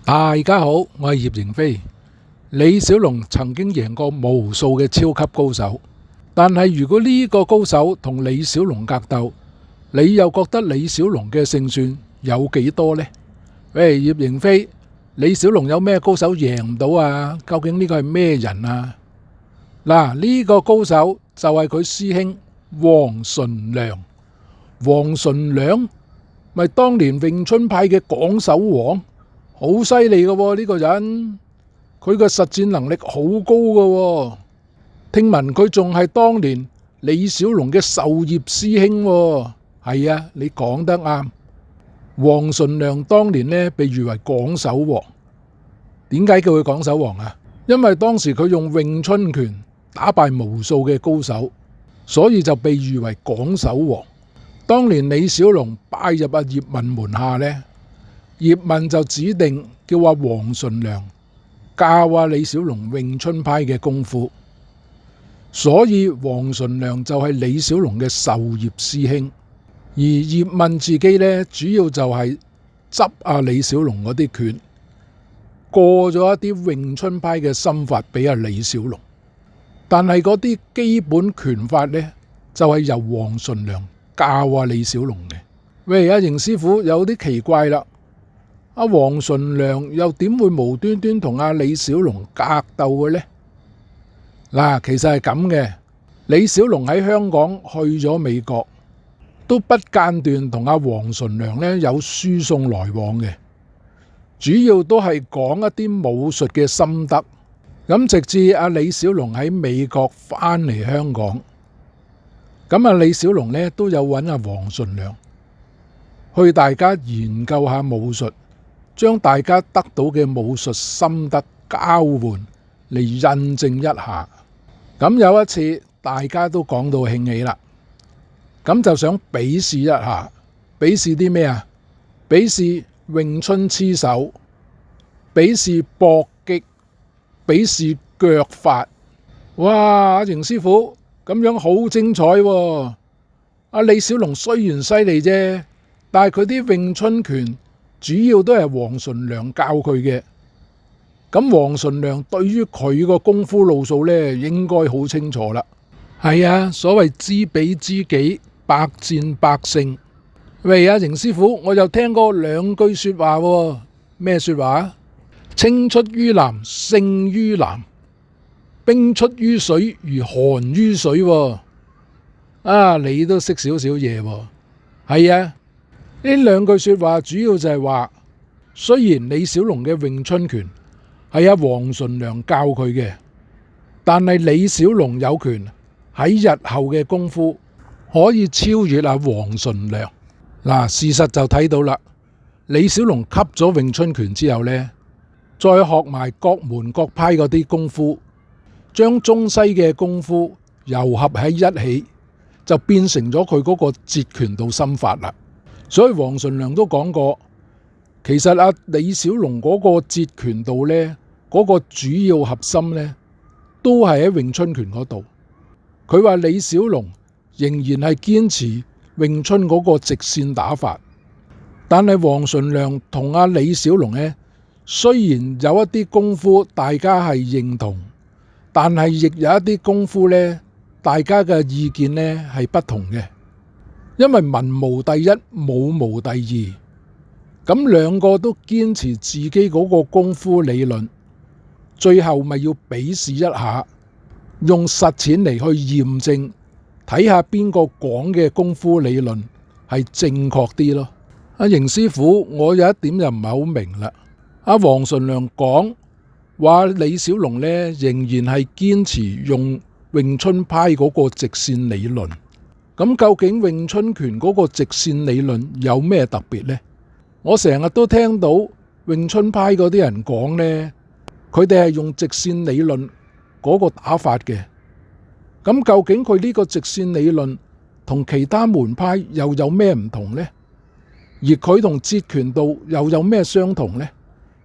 大家好，我係葉迎飛。李小龍曾經贏過無數嘅超級高手，但係如果呢個高手同李小龍格鬥，你又覺得李小龍嘅勝算有幾多呢？喂，葉迎飛，李小龍有咩高手贏唔到啊？究竟呢個係咩人啊？嗱，呢個高手就係佢師兄黃純良。黃純良咪當年詠春派嘅廣手王，好犀利嘅喎呢個人，佢嘅實戰能力好高嘅喎。聽聞佢仲係當年李小龍嘅授業師兄喎。係啊，你講得啱。黃純良當年呢被譽為廣手王，點解叫佢廣手王啊？因為當時佢用詠春拳打敗無數嘅高手，所以就被譽為廣手王。當年李小龍拜入葉問門下呢，葉問就指定叫黃純良教李小龍詠春派嘅功夫，所以黃純良就係李小龍嘅授業師兄。而葉問自己呢，主要就係執李小龍嗰啲拳，過咗一啲詠春派嘅心法俾李小龍，但係嗰啲基本拳法呢，就係由黃純良教李小龍嘅。喂，阿邢師傅有啲奇怪啦，黃純良又點會無端端同李小龍格鬥嘅呢？嗱，其實係咁嘅，李小龍喺香港去咗美國，都不間斷同黃純良呢有輸送來往嘅，主要都係講一啲武術嘅心得。咁直至李小龍喺美國返嚟香港，咁李小龍呢都有揾黃純良去大家研究下武術，將大家得到嘅武術心得交換嚟印證一下。咁有一次大家都講到興起啦，咁就想比試一下，比試啲咩啊？比試詠春黐手，比試搏擊，比試腳法。哇！邢師傅咁樣好精彩喎！李小龍雖然犀利啫，但係佢啲詠春拳主要都係黃純良教佢嘅。咁黃純良對於佢個功夫路數呢，應該好清楚啦。係啊，所謂知彼知己，百戰百勝。喂，邢師傅，我又聽過兩句說話喎。咩說話？青出於藍勝於藍，冰出於水如寒於水喎。你都識少少嘢喎。係啊，呢兩句說話主要就係話，雖然李小龍嘅詠春拳係黃純良教佢嘅，但係李小龍有權喺日後嘅功夫可以超越黃純良。嗱，事實就睇到啦，李小龍吸咗詠春拳之後呢，再學埋各門各派嗰啲功夫，將中西嘅功夫糅合喺一起，就變成咗佢嗰個截拳道心法啦。所以黃純良都講過，其實李小龍嗰個截拳道呢，嗰個主要核心呢，都係喺詠春拳嗰度。佢話李小龍仍然係堅持詠春嗰個直線打法，但係黃純良同李小龍呢，雖然有一啲功夫大家係認同，但係亦有一啲功夫呢，大家嘅意見呢係不同嘅。因為文無第一，武無第二，咁兩個都堅持自己嗰個功夫理論，最後咪要比試一下，用實踐嚟去驗證，睇下邊個講嘅功夫理論係正確啲咯。邢師傅，我有一點就唔係好明啦。黃純良講話李小龍呢，仍然係堅持用詠春派嗰個直線理論。咁究竟詠春拳嗰個直線理論有咩特別呢？我成日都聽到詠春派嗰啲人講呢，佢哋係用直線理論嗰個打法嘅。咁究竟佢呢個直線理論同其他門派又有咩唔同呢？而佢同截拳道又有咩相同呢？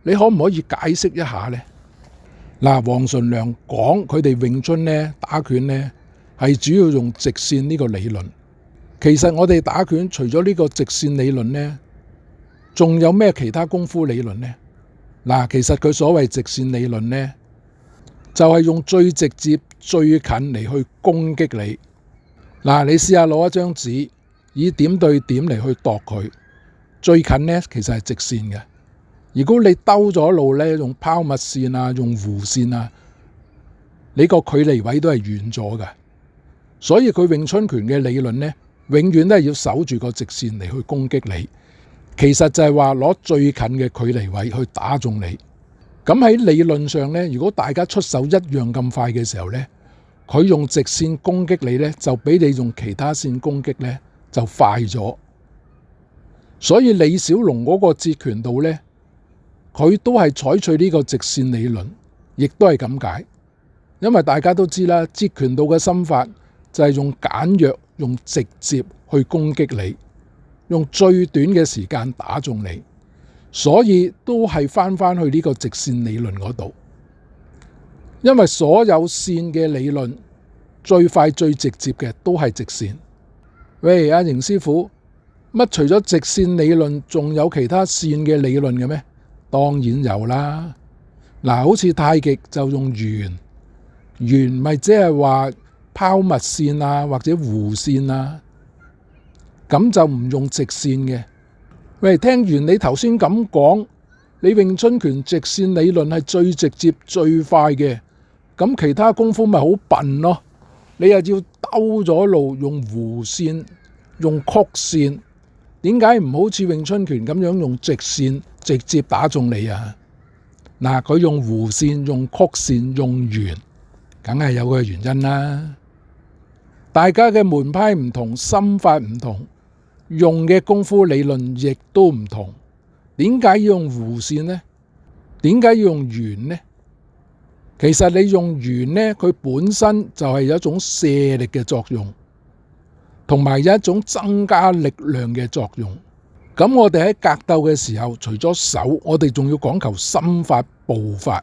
你可唔可以解釋一下呢？嗱，黃純良講佢哋詠春呢，打拳呢，係主要用直線呢個理論。其實我哋打拳除咗呢個直線理論呢，仲有咩其他功夫理論呢？嗱，其實佢所謂直線理論呢，就係用最直接最近嚟去攻擊你。嗱，你試下攞一張紙，以點對點嚟去度佢，最近呢其實係直線嘅。如果你兜咗路呢，用拋物線啊，用弧線啊，你個距離位都係遠咗嘅。所以佢詠春拳嘅理論呢，永遠都係要守住個直線嚟去攻擊你。其實就係話攞最近嘅距離位去打中你。咁喺理論上呢，如果大家出手一樣咁快嘅時候呢，佢用直線攻擊你呢，就比你用其他線攻擊呢就快咗。所以李小龍嗰個截拳道呢，佢都係採取呢個直線理論，亦都係咁解。因為大家都知啦，截拳道嘅心法就係用簡約、用直接去攻擊你，用最短嘅時間打中你，所以都係翻去呢個直線理論嗰度。因為所有線嘅理論最快最直接嘅都係直線。喂，阿邢師傅，乜除咗直線理論仲有其他線嘅理論嘅咩？當然有啦。嗱，好似太極就用圓，圓咪即係話拋物線啊，或者弧線啊，咁就唔用直線嘅。喂，聽完你頭先咁講，你詠春拳直線理論係最直接最快嘅，咁其他功夫咪好笨咯？你又要兜咗路用弧線、用曲線，點解唔好似詠春拳咁樣用直線直接打中你啊？嗱，佢用弧線、用曲線、用圓，梗係有個原因啦。大家嘅門派唔同，心法唔同，用嘅功夫理論亦都唔同。點解要用弧線呢？點解要用圓呢？其實你用圓呢，佢本身就係有一種卸力嘅作用，同埋有一種增加力量嘅作用。咁我哋喺格鬥嘅時候，除咗手，我哋仲要講求心法步法。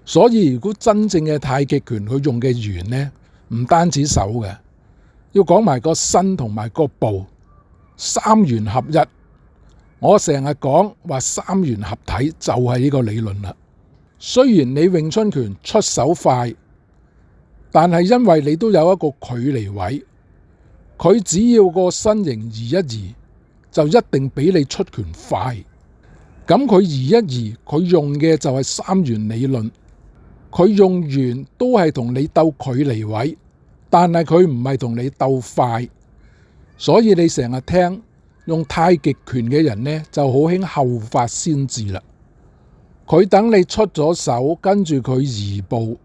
所以如果真正嘅太極拳佢用嘅圓呢，唔單止手嘅，要講埋個身同埋個步，三元合一。我成日講話三元合體就係呢個理論啦。雖然你詠春拳出手快，但係因為你都有一個距離位，佢只要個身形移一移，就一定比你出拳快。咁佢移一移，佢用嘅就係三元理論。佢用圓都係同你鬥距離位，但係佢唔係同你鬥快。所以你成日聽用太極拳嘅人呢，就好興後發先至啦。佢等你出咗手，跟住佢移步，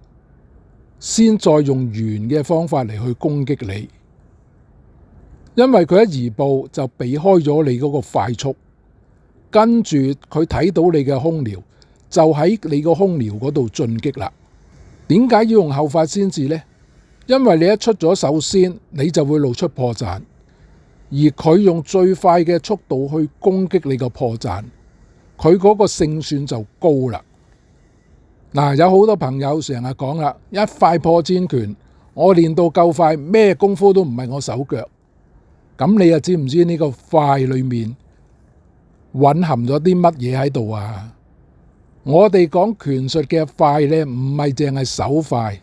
先再用圓嘅方法嚟去攻擊你。因為佢一移步就避開咗你嗰個快速，跟住佢睇到你嘅空遼，就喺你個空遼嗰度進擊啦。點解要用後發先至呢？因為你一出咗手先，你就會露出破綻，而佢用最快嘅速度去攻擊你個破綻，佢嗰個勝算就高啦。嗱，有好多朋友成日講啦，一塊破千拳，我練到夠快，咩功夫都唔係我手腳。咁你又知唔知呢個快裏面蘊含咗啲乜嘢喺度啊？我哋講拳術嘅快呢，唔係淨係手快，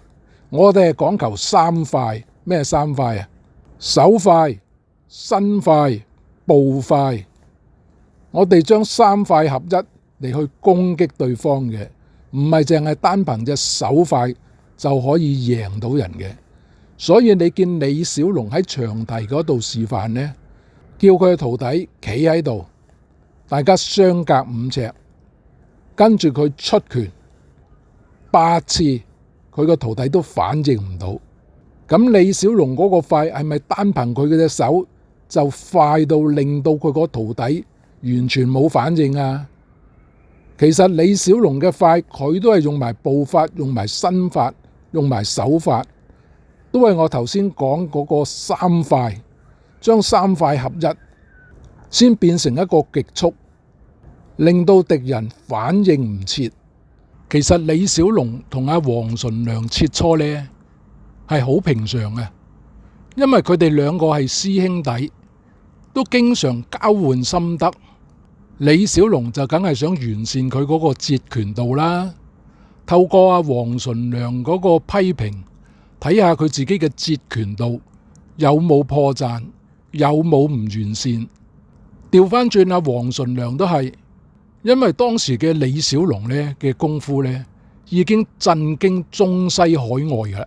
我哋係講求三快。咩三快啊？手快、身快、步快。我哋將三快合一嚟去攻擊對方嘅，唔係淨係單憑隻手快就可以贏到人嘅。所以你見李小龍喺長堤嗰度示範呢，叫佢嘅徒弟企喺度，大家相隔5尺，跟住佢出拳8次，佢個徒弟都反應唔到。咁李小龍嗰個快係咪單憑佢嘅隻手就快到令到佢個徒弟完全冇反應啊？其實李小龍嘅快，佢都係用埋步法，用埋身法，用埋手法，都係我頭先講嗰個三快，將三快合一，先變成一個極速，令到敵人反應唔切。其實李小龍同阿黃純良切磋呢係好平常嘅，因為佢哋兩個係師兄弟，都經常交換心得。李小龍就梗係想完善佢嗰個截拳道啦，透過阿黃淳樑嗰個批評，睇下佢自己嘅截拳道有冇破綻，有冇唔完善。調翻轉阿黃淳樑都係，因為當時嘅李小龍呢嘅功夫呢已經震驚中西海外噶啦。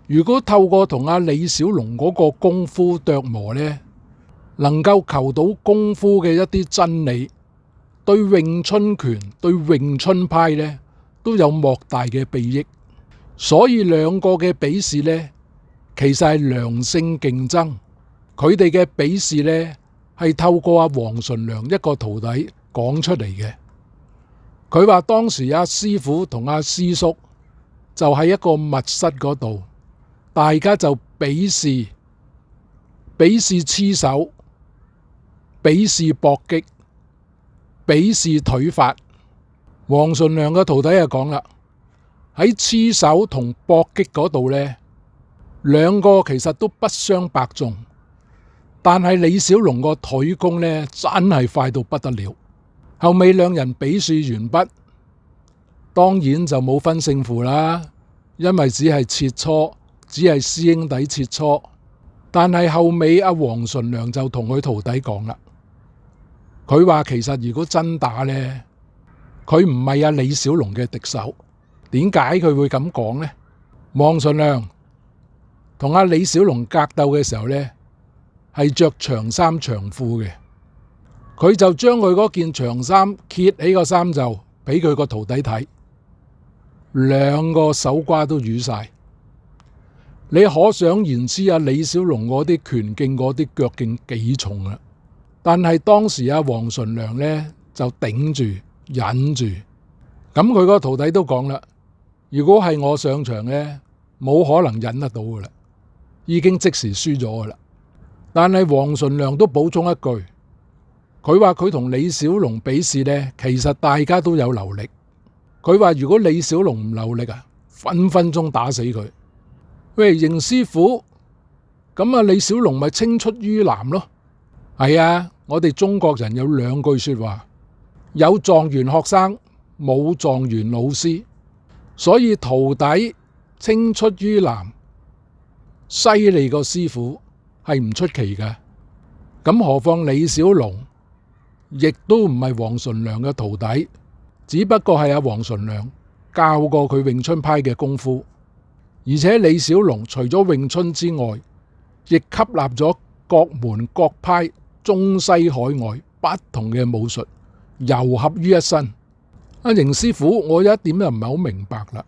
如果透過同阿李小龍嗰個功夫琢磨呢，能夠求到功夫嘅一啲真理，對詠春拳、對詠春派呢都有莫大嘅裨益。所以兩個嘅比試呢，其實係良性競爭。佢哋嘅比試呢，係透過阿黃淳樑一個徒弟講出嚟嘅。佢話當時阿師傅同阿師叔就喺一個密室嗰度，大家就比試黐手，比試搏擊，比試腿法。黃淳樑嘅徒弟就講啦，喺黐手同搏擊嗰度呢，兩個其實都不相伯仲，但係李小龍個腿功呢，真係快到不得了。後尾兩人比試完畢，當然就冇分勝負啦，因為只係切磋，只係師兄弟切磋。但係後尾阿黃淳樑就同佢徒弟講啦，佢話其實如果真打呢，佢唔係阿李小龍嘅敵手。點解佢會咁講呢？黃淳樑同阿李小龍格鬥嘅時候呢，係着長衫長褲嘅，佢就將佢嗰件長衫揭起個衫袖俾佢個徒弟睇，兩個手瓜都瘀晒。你可想而知阿李小龍嗰啲拳勁、嗰啲腳勁幾重啦。但係當時阿黃淳樑呢，就頂住忍住，咁佢個徒弟都講啦，如果係我上場呢，冇可能忍得到噶啦，已經即時輸咗噶啦。但係黃淳樑都補充一句，佢話佢同李小龍比試呢，其實大家都有流力。佢話如果李小龍唔流力啊，分分鐘打死佢。喂，邢師傅，咁啊李小龍咪青出於藍咯？係啊，我哋中國人有兩句說話，有狀元學生，冇狀元老師，所以徒弟青出於藍，犀利個師傅係唔出奇嘅。咁何況李小龍亦都唔係黃淳樑嘅徒弟，只不過係阿黃淳樑教過佢詠春派嘅功夫。而且李小龍除咗詠春之外，亦吸納咗各門各派中西海外不同嘅武術，糅合於一身。阿邢師傅，我有一點又唔係好明白啦。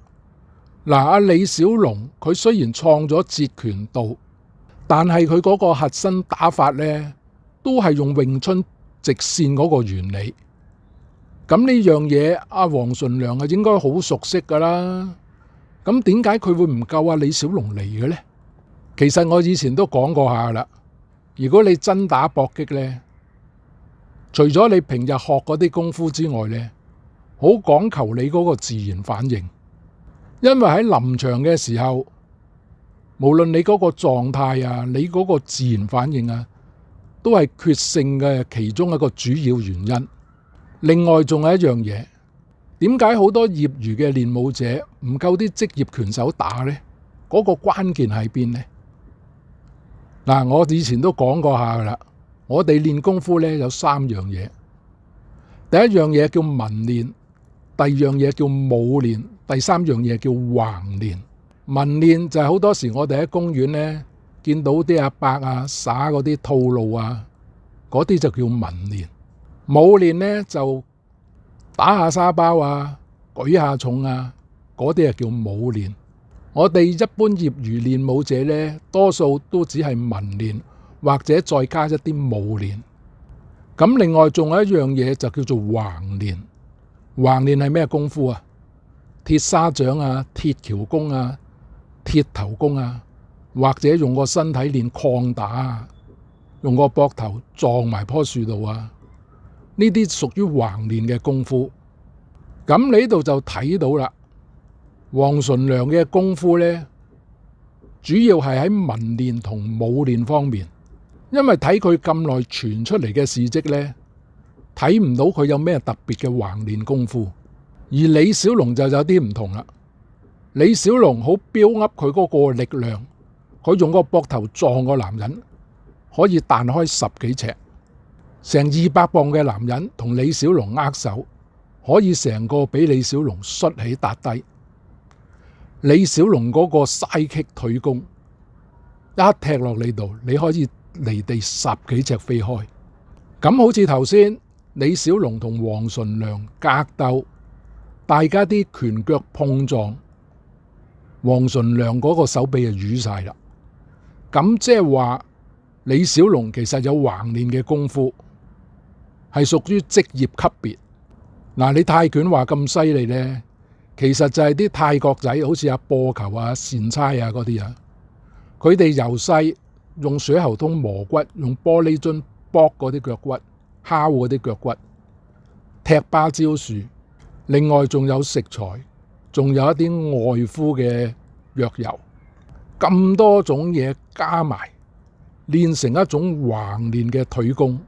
嗱，阿李小龍佢雖然創咗截拳道，但係佢嗰個核心打法呢，都係用詠春直線嗰個原理。咁呢樣嘢，阿黃淳樑係應該好熟悉噶啦。咁點解佢會唔夠阿李小龍嚟嘅呢？其實我以前都講過下啦。如果你真打搏擊呢，除咗你平日學嗰啲功夫之外呢，好講求你嗰個自然反應。因為喺臨場嘅時候，無論你嗰個狀態啊，你嗰個自然反應啊，都係決勝嘅其中一個主要原因。另外仲有一樣嘢。點解好多業餘嘅練武者唔夠啲職業拳手打呢？嗰個關鍵喺邊呢？嗱，我以前都講過下噶啦，我哋練功夫呢，有三樣嘢。第一樣嘢叫文練，第二樣嘢叫武練，第三樣嘢叫橫練。文練就係好多時我哋喺公園呢，見到啲阿伯啊耍嗰啲套路啊，嗰啲就叫文練。武練呢，就打下沙包啊，舉下重啊，嗰啲係叫武練。我哋一般業餘練武者呢，多數都只係文練，或者再加一啲武練。咁另外仲有一樣嘢就叫做橫練。橫練係咩功夫啊？鐵砂掌啊，鐵橋功啊，鐵頭功啊，或者用個身體練抗打啊，用個膊頭撞埋棵樹度啊。呢啲屬於橫練嘅功夫。咁你呢度就睇到啦，黃淳樑嘅功夫呢，主要係喺文練同武練方面。因為睇佢咁耐傳出嚟嘅事蹟呢，睇唔到佢有咩特別嘅橫練功夫。而李小龍就有啲唔同啦。李小龍好標噏佢嗰個力量，佢用個膊頭撞個男人可以彈開10幾尺，成200磅嘅男人同李小龍握手，可以成個俾李小龍摔起笪低。李小龍嗰個嘥棘腿功一踢落你度，你可以離地10幾尺飛開。咁好似頭先李小龍同黃純良格鬥，大家啲拳腳碰撞，黃純良嗰個手臂就瘀晒啦。咁即係話李小龍其實有橫練嘅功夫，係屬於職業級別。嗱，你泰拳話咁犀利呢，其實就係啲泰國仔，好似阿波球啊、善差啊嗰啲啊，佢哋由細用水喉通磨骨，用玻璃樽剝嗰啲腳骨，敲嗰啲腳骨，踢芭蕉樹。另外仲有食材，仲有一啲外敷嘅藥油，咁多種嘢加埋，練成一種橫練嘅腿功。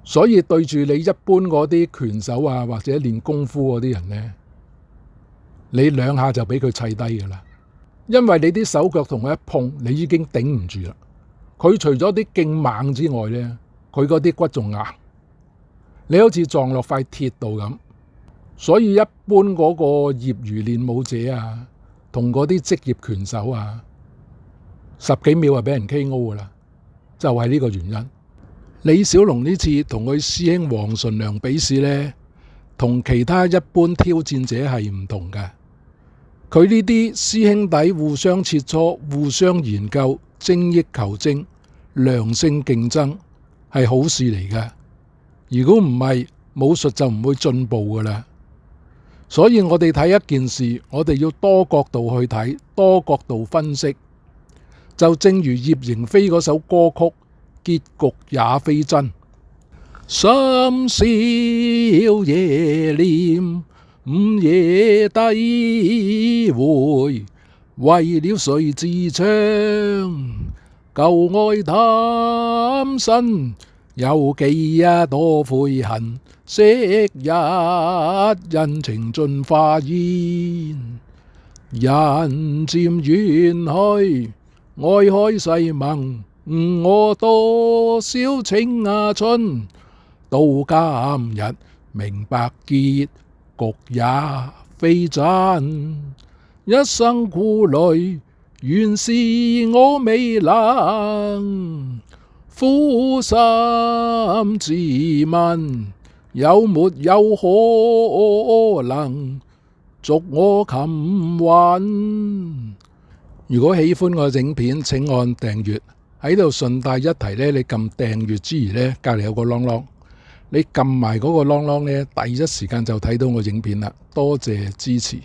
所以對住你一般嗰啲拳手啊，或者練功夫嗰啲人呢，你2下就俾佢砌低噶啦。因為你啲手腳同佢一碰，你已經頂唔住啦。佢除咗啲勁猛之外呢，佢嗰啲骨仲硬，你好似撞落塊鐵度咁。所以一般嗰個業餘練武者啊，同嗰啲職業拳手啊，10幾秒就俾人 KO 噶啦，就係呢個原因。李小龍呢次同佢師兄黃純良比試呢，同其他一般挑戰者係唔同嘅。佢呢啲師兄弟互相切磋、互相研究、精益求精、良性競爭係好事嚟嘅。如果唔係，武術就唔會進步噶啦。所以我哋睇一件事，我哋要多角度去睇，多角度分析。就正如葉迎飛嗰首歌曲，結局也非真。深宵夜念，午夜低回，為了誰自唱？舊愛貪新，有幾多悔恨？昔日恩情盡化煙，人漸遠去，愛海誓盟，我多少情春。到今日明白結局也非真，一生苦累，原是我未能。苦心自問，有沒有可能續我琴韻？如果喜歡我影片，請按訂閱。喺度順帶一提呢，你撳訂閱之餘呢，隔籬有個啷啷，你撳埋嗰個啷啷呢，第一時間就睇到我影片啦。多謝支持。